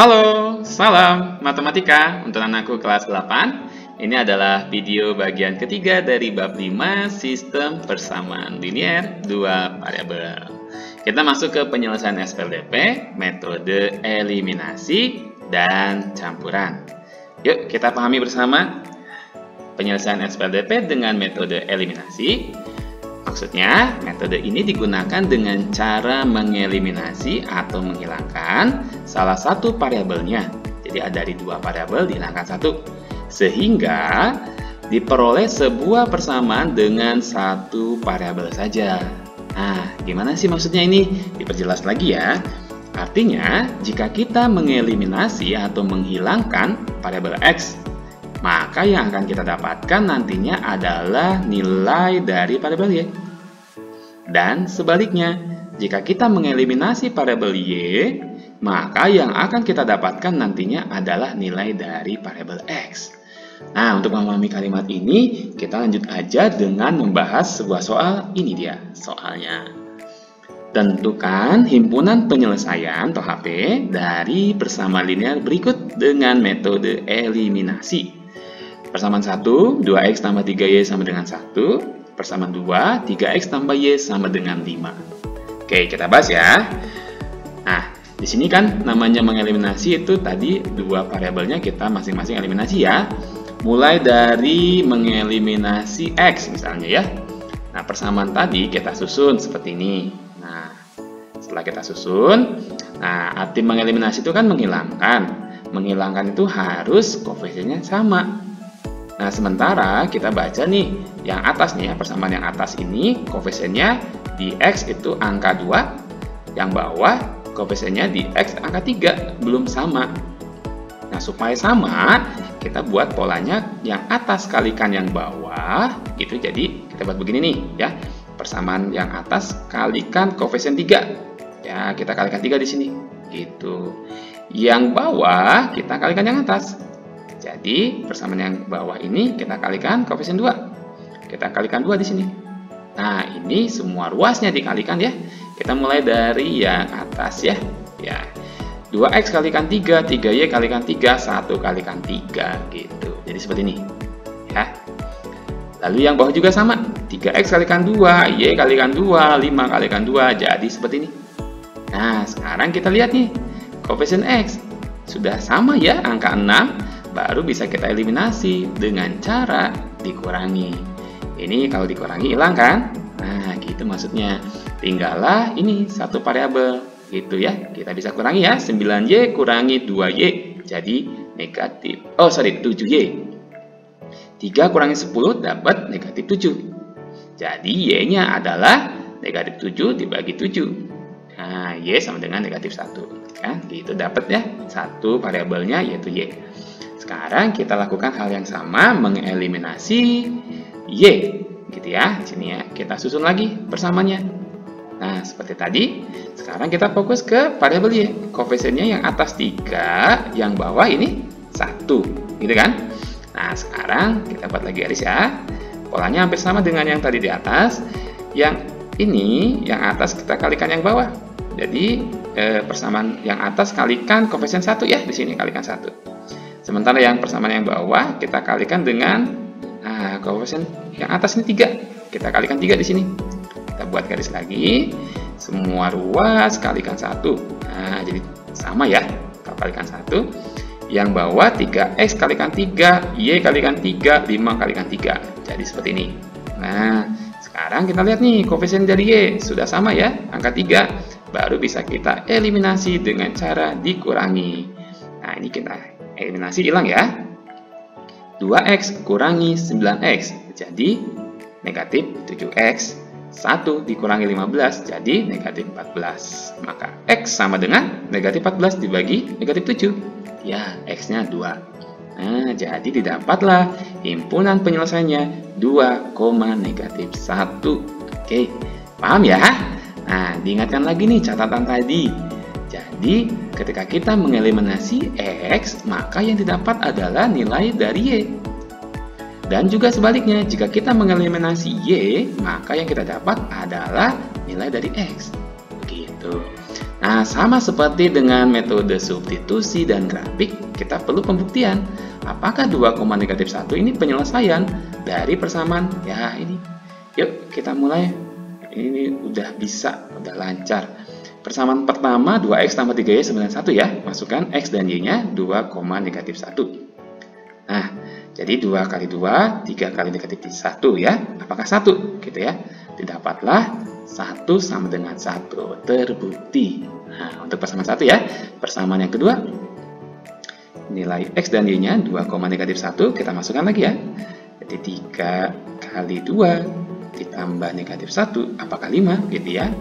Halo, salam matematika untuk anakku kelas 8. Ini adalah video bagian ketiga dari bab 5 sistem persamaan linear dua variabel. Kita masuk ke penyelesaian SPLDP, metode eliminasi dan campuran. Yuk kita pahami bersama penyelesaian SPLDP dengan metode eliminasi. Maksudnya, metode ini digunakan dengan cara mengeliminasi atau menghilangkan salah satu variabelnya. Jadi dari dua variabel dihilangkan satu, sehingga diperoleh sebuah persamaan dengan satu variabel saja. Nah, gimana sih maksudnya ini? Diperjelas lagi ya. Artinya, jika kita mengeliminasi atau menghilangkan variabel X, maka yang akan kita dapatkan nantinya adalah nilai dari variabel Y. Dan sebaliknya, jika kita mengeliminasi variabel Y, maka yang akan kita dapatkan nantinya adalah nilai dari variabel X. Nah, untuk memahami kalimat ini, kita lanjut aja dengan membahas sebuah soal. Ini dia soalnya. Tentukan himpunan penyelesaian atau HP dari persamaan linear berikut dengan metode eliminasi. Persamaan 1, 2x tambah 3y sama dengan 1. Persamaan 2, 3x tambah y sama dengan 5. Oke, kita bahas ya. Nah, di sini kan namanya mengeliminasi itu tadi dua variabelnya kita masing-masing eliminasi ya. Mulai dari mengeliminasi x misalnya ya. Nah, persamaan tadi kita susun seperti ini. Nah, setelah kita susun, nah arti mengeliminasi itu kan menghilangkan. Menghilangkan itu harus koefisiennya sama. Nah, sementara kita baca nih, yang atas nih ya, persamaan yang atas ini koefisiennya di X itu angka 2, yang bawah koefisiennya di X angka 3, belum sama. Nah, supaya sama, kita buat polanya yang atas kalikan yang bawah, gitu. Jadi, kita buat begini nih ya, persamaan yang atas kalikan koefisien 3. Ya, kita kalikan 3 di sini, gitu. Yang bawah, kita kalikan yang atas. Jadi, persamaan yang bawah ini kita kalikan koefisien 2. Kita kalikan 2 di sini. Nah, ini semua ruasnya dikalikan ya. Kita mulai dari yang atas ya. Ya. 2x kalikan 3, 3y kalikan 3, 1 kalikan 3 gitu. Jadi seperti ini. Ya. Lalu yang bawah juga sama. 3x kalikan 2, y kalikan 2, 5 kalikan 2. Jadi seperti ini. Nah, sekarang kita lihat nih. Koefisien x sudah sama ya, angka 6. Baru bisa kita eliminasi dengan cara dikurangi. Ini kalau dikurangi hilang kan? Nah, gitu maksudnya. Tinggallah ini satu variabel gitu ya. Kita bisa kurangi ya. 9y kurangi 2y jadi negatif. 7y. 3 kurangi 10 dapat negatif 7. Jadi y-nya adalah negatif 7 dibagi 7. Nah, y sama dengan negatif 1. Kan? Gitu dapat ya. Satu variabelnya yaitu y. Sekarang kita lakukan hal yang sama, mengeliminasi y, gitu ya. Sini ya, kita susun lagi persamaannya. Nah, seperti tadi. Sekarang kita fokus ke variabel y. Koefisiennya yang atas 3, yang bawah ini 1, gitu kan? Nah, sekarang kita buat lagi garis ya. Polanya hampir sama dengan yang tadi di atas. Yang ini, yang atas kita kalikan yang bawah. Jadi, persamaan yang atas kalikan koefisien 1 ya, di sini kalikan 1. Sementara yang persamaan yang bawah kita kalikan dengan koefisien yang atas ini 3. Kita kalikan 3 di sini. Kita buat garis lagi. Semua ruas kalikan 1. Nah, jadi sama ya. Kita kalikan 1. Yang bawah 3x kalikan 3, y kalikan 3, 5 kalikan 3. Jadi seperti ini. Nah, sekarang kita lihat nih koefisien dari y sudah sama ya, angka 3. Baru bisa kita eliminasi dengan cara dikurangi. Nah, ini kita eliminasi hilang ya. 2x kurangi 9x jadi negatif 7x. 1 dikurangi 15 jadi negatif 14. Maka x sama dengan negatif 14 dibagi negatif 7. Ya, x-nya 2. Nah, jadi didapatlah himpunan penyelesaiannya 2, negatif 1. Oke, paham ya? Nah, diingatkan lagi nih catatan tadi. Jadi, ketika kita mengeliminasi x, maka yang didapat adalah nilai dari y. Dan juga sebaliknya, jika kita mengeliminasi y, maka yang kita dapat adalah nilai dari x. Begitu. Nah, sama seperti dengan metode substitusi dan grafik, kita perlu pembuktian. Apakah 2,-1 ini penyelesaian dari persamaan? Ya, ini. Yuk, kita mulai. Ini udah bisa, udah lancar. Persamaan pertama 2x tambah 3y sama dengan 1 ya. Masukkan x dan y-nya 2,-1. Nah, jadi 2 kali 2, 3 kali -1 ya. Apakah 1? Gitu ya. Didapatlah 1 sama dengan 1. Terbukti. Nah, untuk persamaan 1 ya. Persamaan yang kedua, nilai x dan y-nya 2,-1. Kita masukkan lagi ya. Jadi 3 kali 2 ditambah -1, apakah 5? Gitu ya.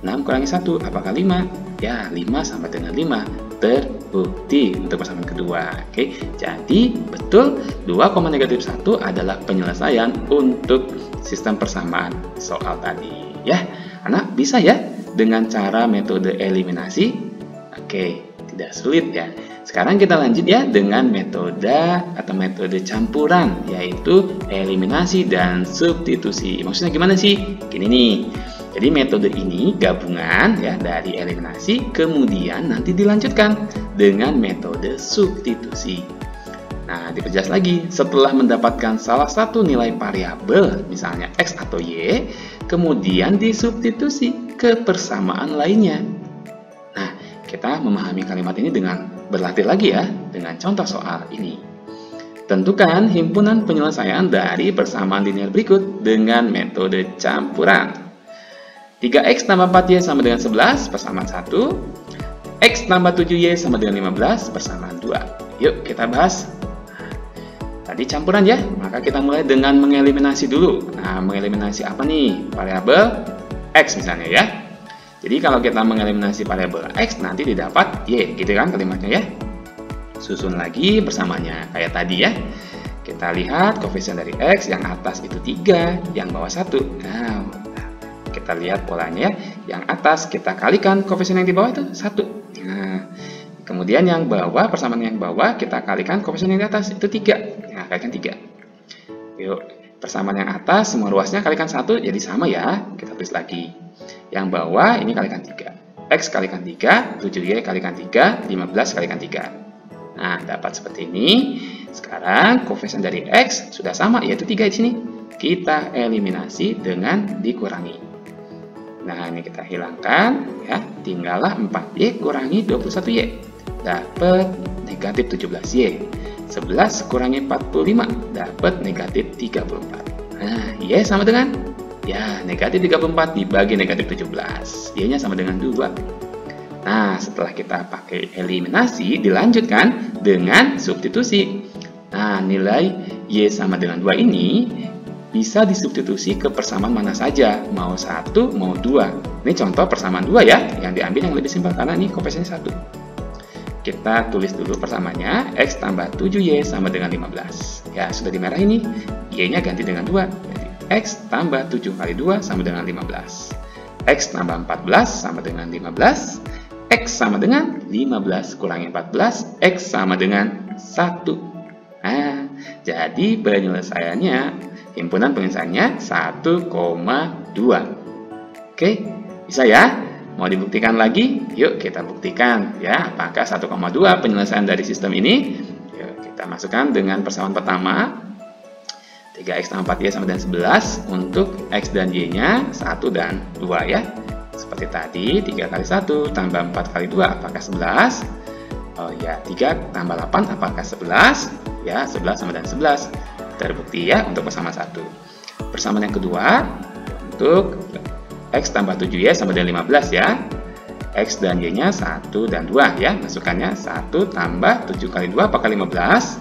6 kurangi 1, apakah 5? Ya, 5 sama dengan 5. Terbukti untuk persamaan kedua. Oke, jadi betul 2,-1 adalah penyelesaian untuk sistem persamaan soal tadi. Ya, anak bisa ya dengan cara metode eliminasi. Oke, tidak sulit ya. Sekarang kita lanjut ya dengan metode atau metode campuran, yaitu eliminasi dan substitusi. Maksudnya gimana sih? Gini nih. Jadi metode ini gabungan ya dari eliminasi, kemudian nanti dilanjutkan dengan metode substitusi. Nah, diperjelas lagi, setelah mendapatkan salah satu nilai variabel, misalnya x atau y, kemudian disubstitusi ke persamaan lainnya. Nah, kita memahami kalimat ini dengan berlatih lagi ya, dengan contoh soal ini. Tentukan himpunan penyelesaian dari persamaan linear berikut dengan metode campuran. 3x tambah 4y sama dengan 11, persamaan 1. X tambah 7y sama dengan 15, persamaan 2. Yuk kita bahas. Tadi campuran ya, maka kita mulai dengan mengeliminasi dulu. Nah, mengeliminasi apa nih? Variabel x misalnya ya. Jadi kalau kita mengeliminasi variabel x, nanti didapat y, gitu kan kalimatnya ya. Susun lagi persamaannya, kayak tadi ya. Kita lihat koefisien dari x, yang atas itu 3, yang bawah 1. Nah, kita lihat polanya ya. Yang atas kita kalikan koefisien yang di bawah itu 1. Nah, kemudian yang bawah, persamaan yang bawah kita kalikan koefisien yang di atas itu 3. Nah, kalikan 3. Yuk, persamaan yang atas semua ruasnya kalikan 1 jadi sama ya. Kita tulis lagi. Yang bawah ini kalikan 3. X kalikan 3, 7y kalikan 3, 15 kalikan 3. Nah, dapat seperti ini. Sekarang koefisien dari x sudah sama yaitu 3 di sini. Kita eliminasi dengan dikurangi. Nah, ini kita hilangkan ya, tinggallah 4y kurangi 21y. Dapat negatif 17y. 11 kurangi 45 dapat negatif 34. Nah, y sama dengan ya negatif 34 dibagi negatif 17. Y-nya sama dengan 2. Nah, setelah kita pakai eliminasi, dilanjutkan dengan substitusi. Nah, nilai y sama dengan 2 ini bisa disubstitusi ke persamaan mana saja, mau 1, mau 2. Ini contoh persamaan 2 ya, yang diambil yang lebih simpel karena ini koefisiennya 1. Kita tulis dulu persamaannya, x tambah 7y sama dengan 15. Ya, sudah dimerah ini, y-nya ganti dengan 2. Jadi, x tambah 7 kali 2 sama dengan 15. X tambah 14 sama dengan 15. X sama dengan 15 kurangi 14, X sama dengan 1. Nah, jadi penyelesaiannya, himpunan penyelesaiannya 1,2. Oke, bisa ya? Mau dibuktikan lagi? Yuk kita buktikan ya, apakah 1,2 penyelesaian dari sistem ini? Yuk kita masukkan dengan persamaan pertama. 3x tambah 4y sama dengan 11 untuk x dan y-nya 1 dan 2 ya. Seperti tadi, 3 kali 1 tambah 4 kali 2 apakah 11? Oh ya, 3 tambah 8 apakah 11? Ya, 11 sama dengan 11. Terbukti ya untuk persamaan 1. Persamaan yang kedua, untuk x tambah 7y sama dengan 15 ya. X dan y-nya 1 dan 2 ya. Masukkannya 1 tambah 7 kali 2 apakah 15?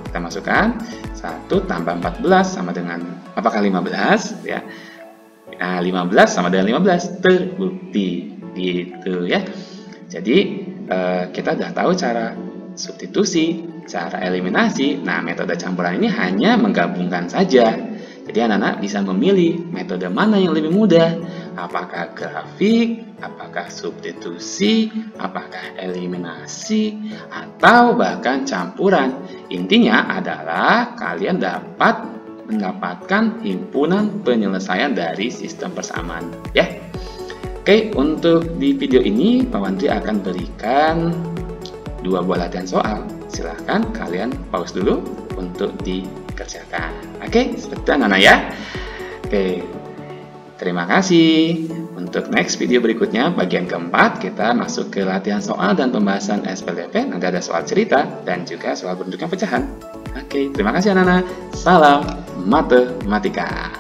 Kita masukkan 1 tambah 14 sama dengan apakah 15 ya. Nah, 15 sama dengan 15 terbukti gitu ya. Jadi kita sudah tahu cara substitusi, cara eliminasi. Nah, metode campuran ini hanya menggabungkan saja. Jadi anak-anak bisa memilih metode mana yang lebih mudah. Apakah grafik, apakah substitusi, apakah eliminasi, atau bahkan campuran. Intinya adalah kalian dapat mendapatkan himpunan penyelesaian dari sistem persamaan ya. Oke, untuk di video ini Pak Wandri akan berikan 2 buah latihan soal. Silahkan kalian pause dulu untuk dikerjakan. Oke, seperti itu anak-anak ya. Oke, terima kasih. Untuk next video berikutnya, bagian keempat, kita masuk ke latihan soal dan pembahasan SPLDP. Nanti ada soal cerita dan juga soal bentukan pecahan. Oke, terima kasih anak-anak. Salam matematika.